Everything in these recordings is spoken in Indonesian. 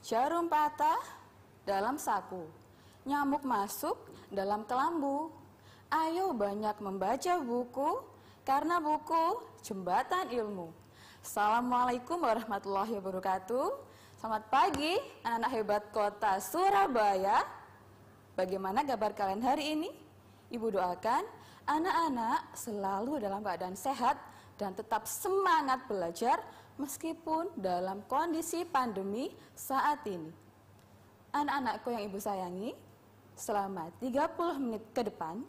Jarum patah dalam saku, nyamuk masuk dalam kelambu. Ayo banyak membaca buku, karena buku jembatan ilmu. Assalamualaikum warahmatullahi wabarakatuh. Selamat pagi anak-anak hebat kota Surabaya. Bagaimana kabar kalian hari ini? Ibu doakan anak-anak selalu dalam keadaan sehat dan tetap semangat belajar meskipun dalam kondisi pandemi saat ini. Anak-anakku yang ibu sayangi, selama 30 menit ke depan,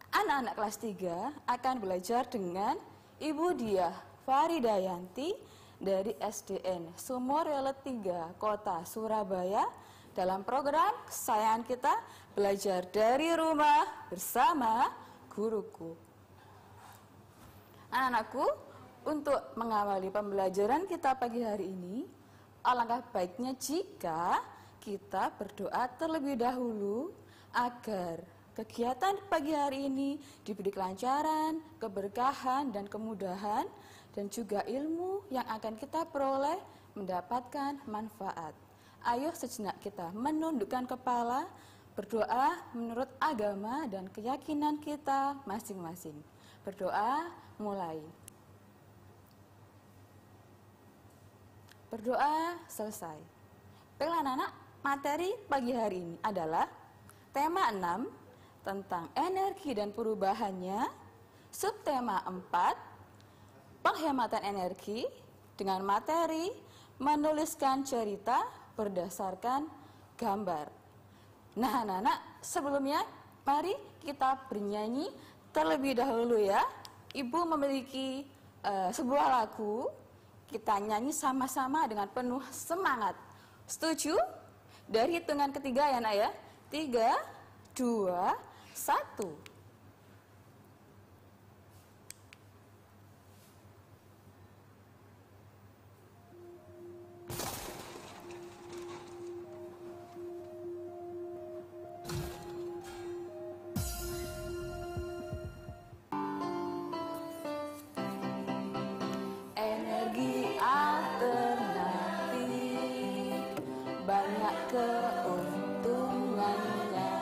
anak-anak kelas 3 akan belajar dengan Ibu Diah Faridayanti dari SDN Sumorele 3 Kota Surabaya dalam program kesayangan kita belajar dari rumah bersama guruku. Anak-anakku, untuk mengawali pembelajaran kita pagi hari ini, alangkah baiknya jika kita berdoa terlebih dahulu agar kegiatan pagi hari ini diberi kelancaran, keberkahan, dan kemudahan, dan juga ilmu yang akan kita peroleh mendapatkan manfaat. Ayo sejenak kita menundukkan kepala, berdoa menurut agama dan keyakinan kita masing-masing. Berdoa mulai. Berdoa selesai. Baiklah anak-anak, materi pagi hari ini adalah tema 6 tentang energi dan perubahannya, subtema 4 penghematan energi dengan materi menuliskan cerita berdasarkan gambar. Nah anak-anak, sebelumnya mari kita bernyanyi terlebih dahulu ya. Ibu memiliki sebuah lagu, kita nyanyi sama-sama dengan penuh semangat. Setuju? Dari hitungan ketiga ya nak ya. 3, 2, 1. Energi alternatif banyak keuntungannya,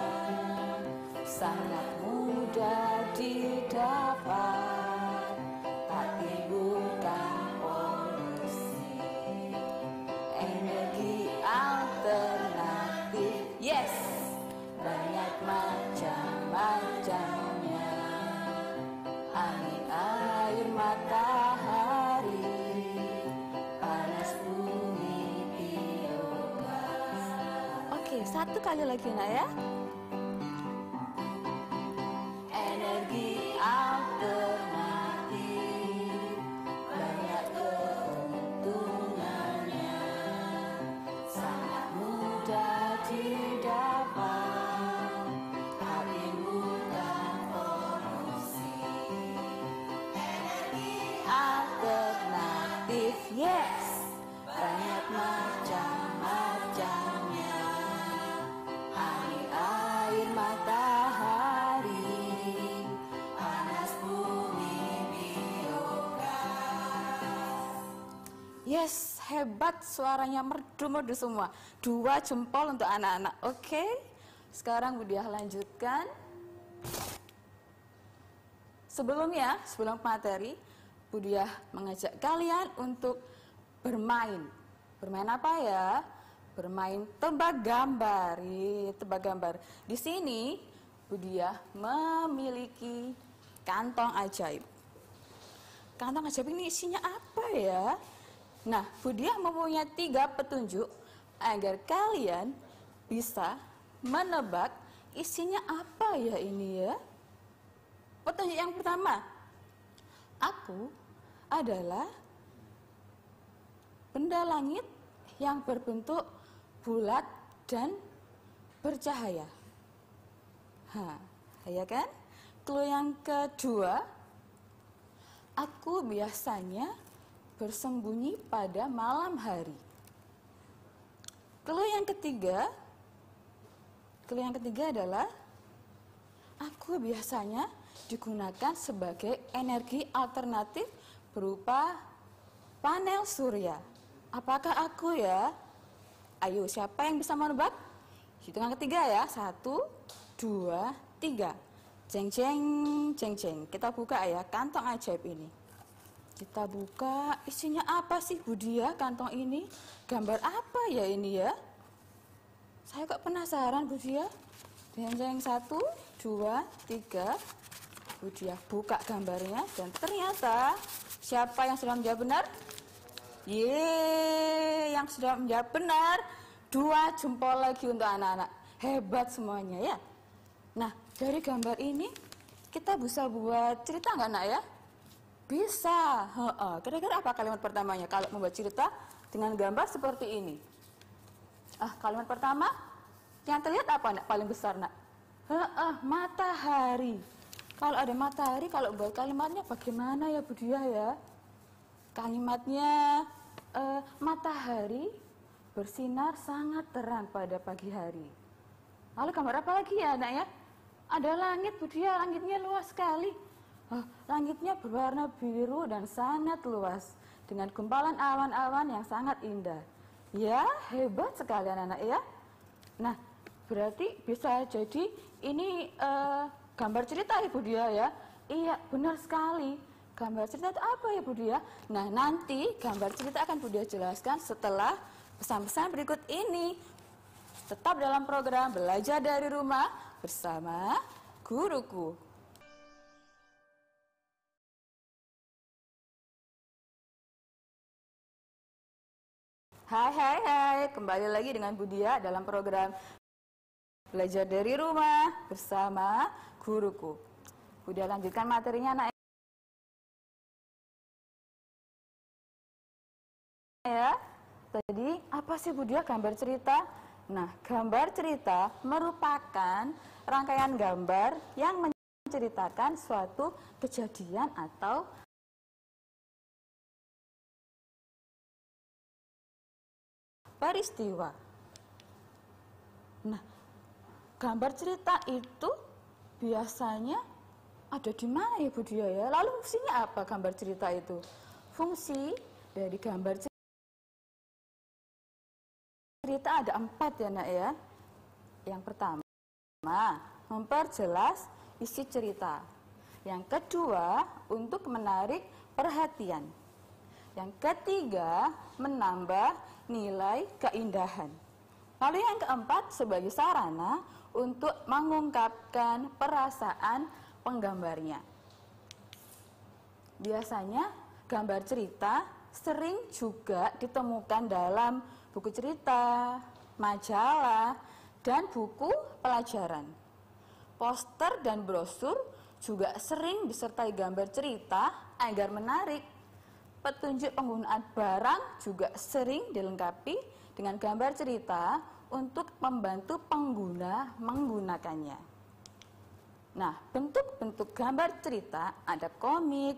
sangat mudah didapat, tapi bukan polusi. Energi alternatif, yes, banyak macam-macamnya. Angin, air, matahari, panas bumi, biogas. Oke, satu kali lagi nak ya. Energi alternatif banyak keuntungannya, sangat mudah didapat, tapi bukan polusi. Energi alternatif, yes, banyak macam-macamnya. Angin, air, matahari, panas bumi, biogas. Yes, hebat, suaranya merdu-merdu semua. 2 jempol untuk anak-anak. Oke, sekarang Bu Diah lanjutkan. Sebelumnya, sebelum materi, Bu Diah mengajak kalian untuk bermain. Bermain apa ya? Bermain tebak gambar. Tebak gambar. Di sini Bu Diah memiliki kantong ajaib. Kantong ajaib ini isinya apa ya? Nah, Bu Diah mempunyai 3 petunjuk agar kalian bisa menebak isinya apa ya ini ya. Petunjuk yang pertama, aku adalah benda langit yang berbentuk bulat dan bercahaya. Ya kan? Clue yang kedua, aku biasanya bersembunyi pada malam hari. Clue yang ketiga adalah aku biasanya digunakan sebagai energi alternatif berupa panel surya. Apakah aku ya? Ayo, siapa yang bisa menebak? Hitungan ketiga ya. 1, 2, 3. Jeng jeng, jeng jeng. Kita buka ya kantong ajaib ini. Kita buka, isinya apa sih Bu Dia kantong ini? Gambar apa ya ini ya? Saya kok penasaran Bu Dia. Jeng jeng, 1, 2, 3. Bu Dia buka gambarnya dan ternyata siapa yang sudah menjawab benar? Yang sudah menjawab benar. 2 jempol lagi untuk anak-anak. Hebat semuanya ya. Nah, dari gambar ini kita bisa buat cerita nggak nak ya? Bisa. Kira-kira apa kalimat pertamanya kalau membuat cerita dengan gambar seperti ini? Kalimat pertama yang terlihat apa nak paling besar nak? Matahari. Kalau ada matahari, kalau buat kalimatnya bagaimana ya Bu Dia ya? Kalimatnya matahari bersinar sangat terang pada pagi hari. Lalu gambar apa lagi ya nak ya? Ada langit Bu Dia, langitnya luas sekali. Langitnya berwarna biru dan sangat luas dengan gumpalan awan-awan yang sangat indah. Ya, hebat sekali anak-anak ya. Nah, berarti bisa jadi ini gambar cerita ya Bu Dia ya. Iya, benar sekali. Gambar cerita itu apa ya Bu Dia? Nah, nanti gambar cerita akan Bu Dia jelaskan setelah pesan-pesan berikut ini. Tetap dalam program Belajar dari Rumah bersama Guruku. Hai, kembali lagi dengan Bu Dia dalam program Belajar dari Rumah bersama Guruku. Bu Dia lanjutkan materinya anak ya. Tadi apa sih Bu Dia gambar cerita? Nah, gambar cerita merupakan rangkaian gambar yang menceritakan suatu kejadian atau peristiwa. Nah, gambar cerita itu biasanya ada di mana ya Bu Dia ya? Lalu fungsinya apa gambar cerita itu? Fungsi dari gambar cerita ada 4 ya nak ya. Yang pertama, memperjelas isi cerita. Yang kedua, untuk menarik perhatian. Yang ketiga, menambah nilai keindahan. Lalu yang keempat, sebagai sarana untuk mengungkapkan perasaan penggambarnya. Biasanya gambar cerita sering juga ditemukan dalam buku cerita, majalah, dan buku pelajaran. Poster dan brosur juga sering disertai gambar cerita agar menarik. Petunjuk penggunaan barang juga sering dilengkapi dengan gambar cerita untuk membantu pengguna menggunakannya. Nah, bentuk-bentuk gambar cerita ada komik,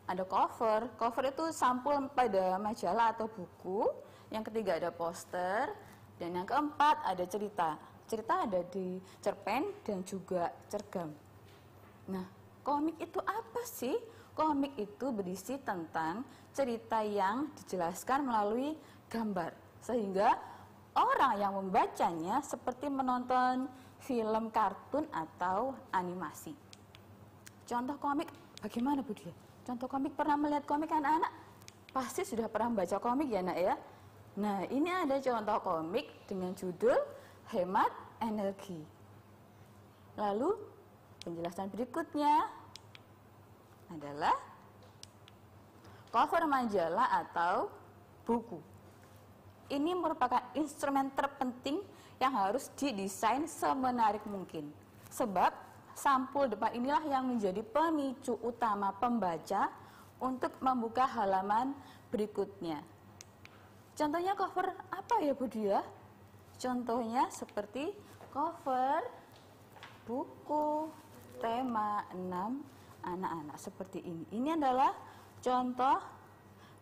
ada cover. Cover itu sampul pada majalah atau buku. Yang ketiga ada poster. Dan yang keempat ada cerita. Cerita ada di cerpen dan juga cergam. Nah, komik itu apa sih? Komik itu berisi tentang cerita yang dijelaskan melalui gambar. Sehingga orang yang membacanya seperti menonton film kartun atau animasi. Contoh komik bagaimana Bu Dia? Contoh komik, pernah melihat komik anak-anak? Pasti sudah pernah membaca komik ya nak ya? Nah, ini ada contoh komik dengan judul Hemat Energi. Lalu penjelasan berikutnya adalah cover majalah atau buku. Ini merupakan instrumen terpenting yang harus didesain semenarik mungkin. Sebab sampul depan inilah yang menjadi pemicu utama pembaca untuk membuka halaman berikutnya. Contohnya cover apa ya Bu Dia? Contohnya seperti cover buku tema 6 anak-anak seperti ini. Ini adalah contoh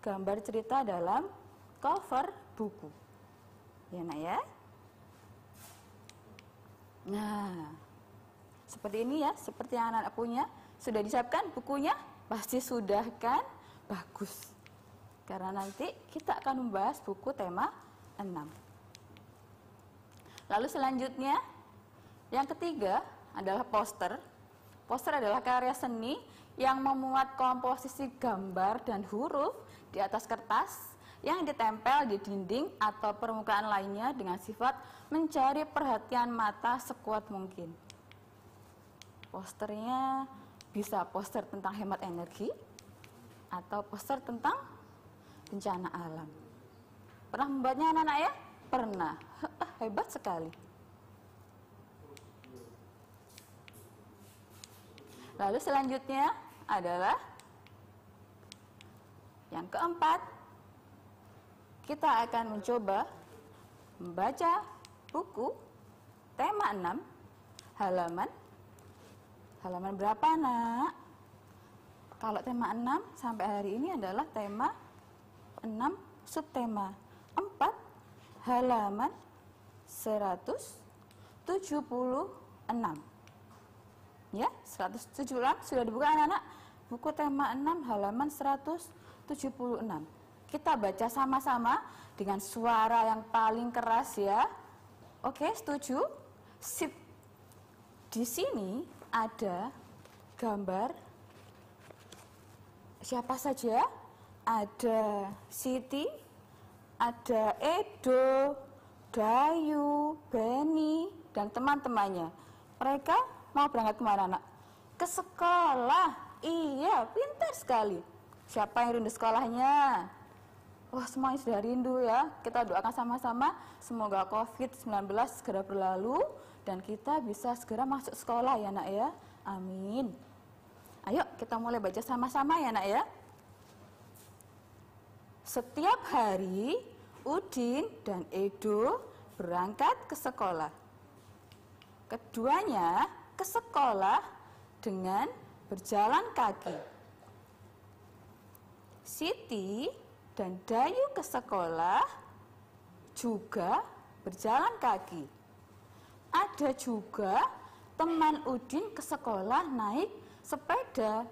gambar cerita dalam cover buku. Ya nak ya? Nah, seperti ini ya, seperti yang anak-anak punya. Sudah disiapkan bukunya? Pasti sudah kan? Bagus. Karena nanti kita akan membahas buku tema 6. Lalu selanjutnya, yang ketiga adalah poster. Poster adalah karya seni yang memuat komposisi gambar dan huruf di atas kertas yang ditempel di dinding atau permukaan lainnya dengan sifat mencari perhatian mata sekuat mungkin. Posternya bisa poster tentang hemat energi atau poster tentang bencana alam. Pernah membuatnya anak-anak ya? Pernah. Hebat sekali. Lalu selanjutnya adalah yang keempat, kita akan mencoba membaca buku tema 6 halaman berapa, Nak? Kalau tema 6 sampai hari ini adalah tema 6 subtema 4 halaman 176. Ya, 176 sudah dibuka anak-anak. Buku tema 6 halaman 176. Kita baca sama-sama dengan suara yang paling keras ya. Oke, setuju? Sip. Di sini ada gambar siapa saja? Ada Siti, ada Edo, Dayu, Beni, dan teman-temannya. Mereka mau berangkat kemana, Nak? Ke sekolah. Iya, pintar sekali. Siapa yang rindu sekolahnya? Wah, semuanya sudah rindu ya. Kita doakan sama-sama semoga COVID-19 segera berlalu dan kita bisa segera masuk sekolah ya, Nak ya. Amin. Ayo kita mulai baca sama-sama ya, Nak ya. Setiap hari Udin dan Edo berangkat ke sekolah. Keduanya ke sekolah dengan berjalan kaki. Siti dan Dayu ke sekolah juga berjalan kaki. Ada juga teman Udin ke sekolah naik sepeda.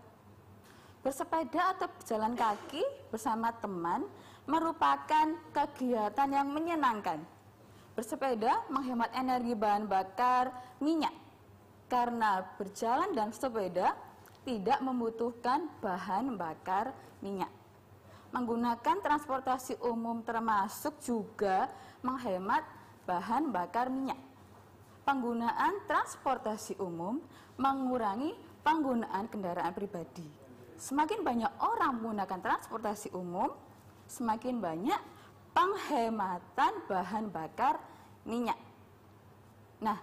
Bersepeda atau berjalan kaki bersama teman merupakan kegiatan yang menyenangkan. Bersepeda menghemat energi bahan bakar minyak. Karena berjalan dan sepeda tidak membutuhkan bahan bakar minyak. Menggunakan transportasi umum termasuk juga menghemat bahan bakar minyak. Penggunaan transportasi umum mengurangi penggunaan kendaraan pribadi. Semakin banyak orang menggunakan transportasi umum, semakin banyak penghematan bahan bakar minyak. Nah,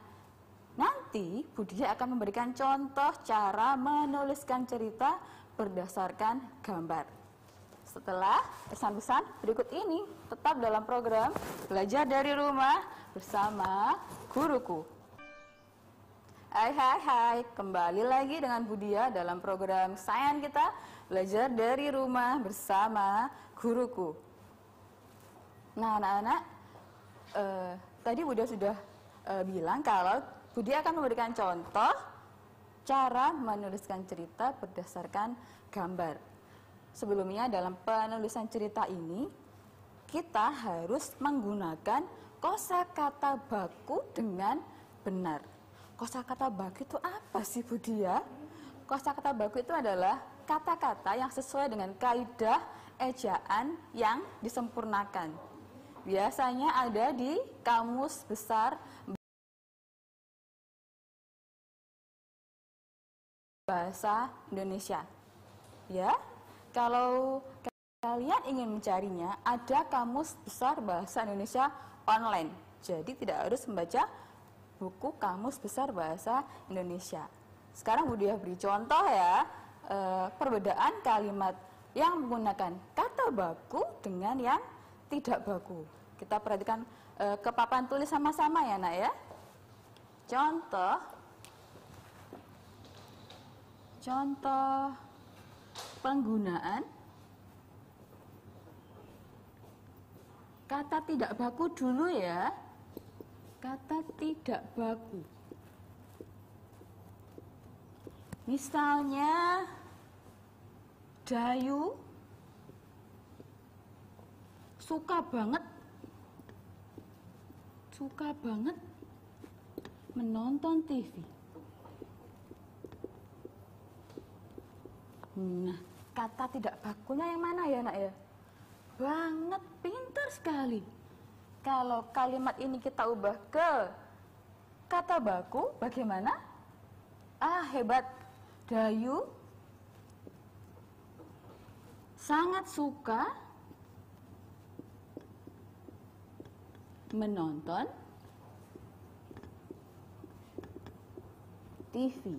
nanti Budia akan memberikan contoh cara menuliskan cerita berdasarkan gambar. Setelah pesan-pesan berikut ini, tetap dalam program Belajar dari Rumah bersama Guruku. Hai, kembali lagi dengan Budia dalam program kesayangan kita Belajar dari Rumah bersama Guruku. Nah, anak-anak, tadi Budia sudah bilang kalau Budia akan memberikan contoh cara menuliskan cerita berdasarkan gambar. Sebelumnya dalam penulisan cerita ini, kita harus menggunakan kosakata baku dengan benar. Kosakata baku itu apa sih, Budia? Kosakata baku itu adalah kata-kata yang sesuai dengan kaidah ejaan yang disempurnakan. Biasanya ada di Kamus Besar Bahasa Indonesia. Ya, kalau kalian ingin mencarinya, ada Kamus Besar Bahasa Indonesia online. Jadi tidak harus membaca buku Kamus Besar Bahasa Indonesia. Sekarang Budia beri contoh ya, perbedaan kalimat yang menggunakan kata baku dengan yang tidak baku. Kita perhatikan ke papan tulis sama-sama ya, Nak ya. Contoh penggunaan kata tidak baku dulu ya. Kata tidak baku. Misalnya Dayu suka banget menonton TV. Nah, kata tidak bakunya yang mana ya nak ya? Banget, pintar sekali. Kalau kalimat ini kita ubah ke kata baku, bagaimana? Ah, hebat. Dayu sangat suka menonton TV.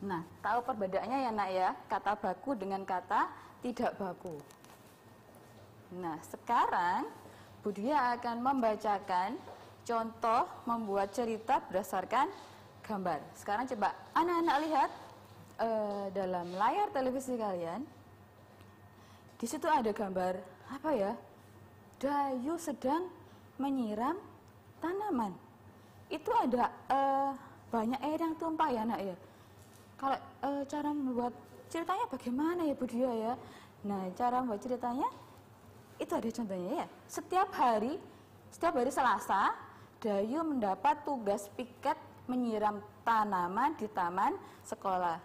Nah, tahu perbedaannya ya nak ya, kata baku dengan kata tidak baku. Nah, sekarang Budia akan membacakan contoh membuat cerita berdasarkan gambar. Sekarang coba anak-anak lihat dalam layar televisi kalian. Di situ ada gambar apa ya? Dayu sedang menyiram tanaman. Itu ada banyak air yang tumpah ya nak ya. Kalau cara membuat ceritanya bagaimana ya Budia ya? Nah, cara membuat ceritanya itu ada contohnya ya. Setiap hari Selasa, Dayu mendapat tugas piket menyiram tanaman di taman sekolah.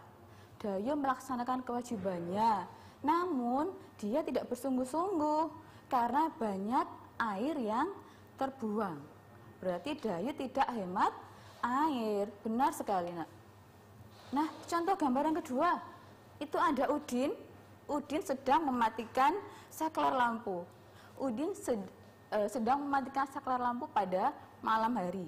Dayu melaksanakan kewajibannya, namun dia tidak bersungguh-sungguh karena banyak air yang terbuang. Berarti Dayu tidak hemat air. Benar sekali nak. Nah, contoh gambar yang kedua, itu ada Udin. Udin sedang mematikan saklar lampu. Udin sedang mematikan saklar lampu pada malam hari.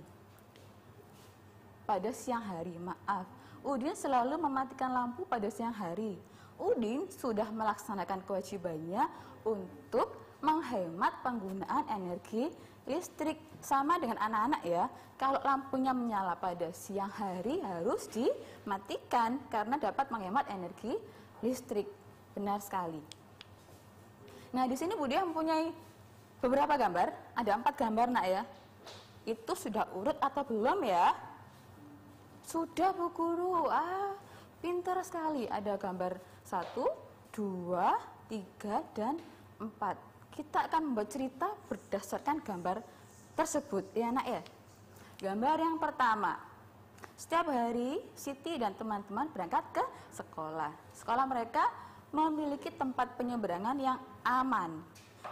Pada siang hari, maaf. Udin selalu mematikan lampu pada siang hari. Udin sudah melaksanakan kewajibannya untuk menghemat penggunaan energi listrik. Sama dengan anak-anak ya, kalau lampunya menyala pada siang hari harus dimatikan karena dapat menghemat energi listrik. Benar sekali. Nah, di sini Budia mempunyai beberapa gambar, ada 4 gambar nak ya. Itu sudah urut atau belum ya? Sudah Bu Guru. Pintar sekali. Ada gambar 1, 2, 3, dan 4. Kita akan membuat cerita berdasarkan gambar tersebut ya nak ya. Gambar yang pertama, setiap hari Siti dan teman-teman berangkat ke sekolah. Sekolah mereka memiliki tempat penyeberangan yang aman.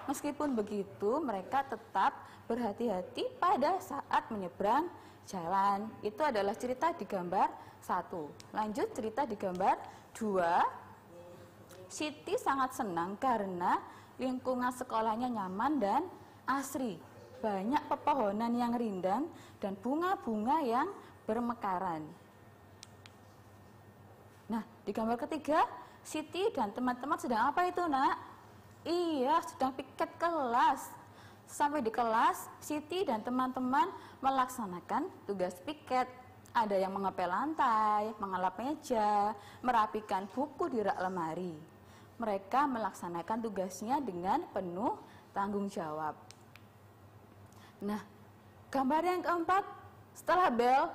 Meskipun begitu, mereka tetap berhati-hati pada saat menyeberang jalan. Itu adalah cerita di gambar 1. Lanjut cerita di gambar 2. Siti sangat senang karena lingkungan sekolahnya nyaman dan asri. Banyak pepohonan yang rindang dan bunga-bunga yang bermekaran. Nah, di gambar ketiga, Siti dan teman-teman sedang apa itu nak? Iya, sedang piket kelas. Sampai di kelas, Siti dan teman-teman melaksanakan tugas piket. Ada yang mengepel lantai, mengelap meja, merapikan buku di rak lemari. Mereka melaksanakan tugasnya dengan penuh tanggung jawab. Nah, gambar yang keempat, setelah bel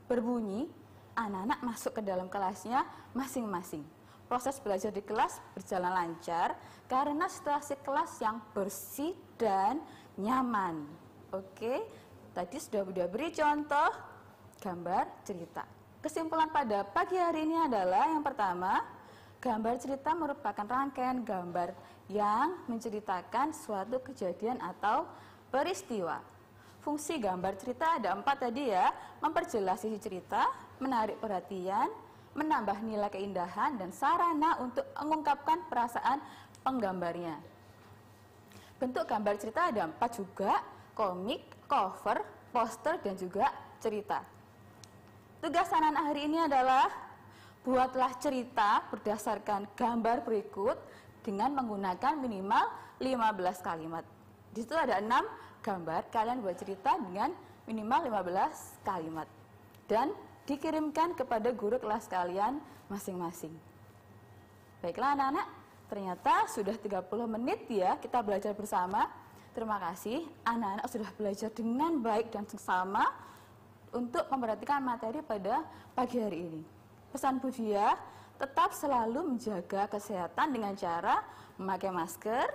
berbunyi, anak-anak masuk ke dalam kelasnya masing-masing. Proses belajar di kelas berjalan lancar karena situasi kelas yang bersih dan nyaman. Oke, tadi sudah beri contoh gambar cerita. Kesimpulan pada pagi hari ini adalah yang pertama, gambar cerita merupakan rangkaian gambar yang menceritakan suatu kejadian atau peristiwa. Fungsi gambar cerita ada 4 tadi ya, memperjelas isi cerita, menarik perhatian, menambah nilai keindahan, dan sarana untuk mengungkapkan perasaan penggambarnya. Bentuk gambar cerita ada 4 juga, komik, cover, poster, dan juga cerita. Tugas anak-anak hari ini adalah buatlah cerita berdasarkan gambar berikut dengan menggunakan minimal 15 kalimat. Di situ ada 6 gambar, kalian buat cerita dengan minimal 15 kalimat. Dan dikirimkan kepada guru kelas kalian masing-masing. Baiklah anak-anak, ternyata sudah 30 menit ya kita belajar bersama. Terima kasih, anak-anak sudah belajar dengan baik dan seksama untuk memperhatikan materi pada pagi hari ini. Pesan Budia, tetap selalu menjaga kesehatan dengan cara memakai masker,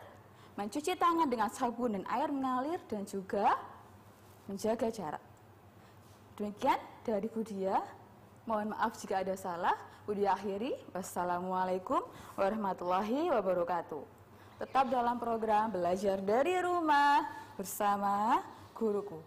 mencuci tangan dengan sabun dan air mengalir, dan juga menjaga jarak. Demikian dari Budia. Mohon maaf jika ada salah. Budia akhiri. Wassalamualaikum warahmatullahi wabarakatuh. Tetap dalam program Belajar dari Rumah bersama guruku.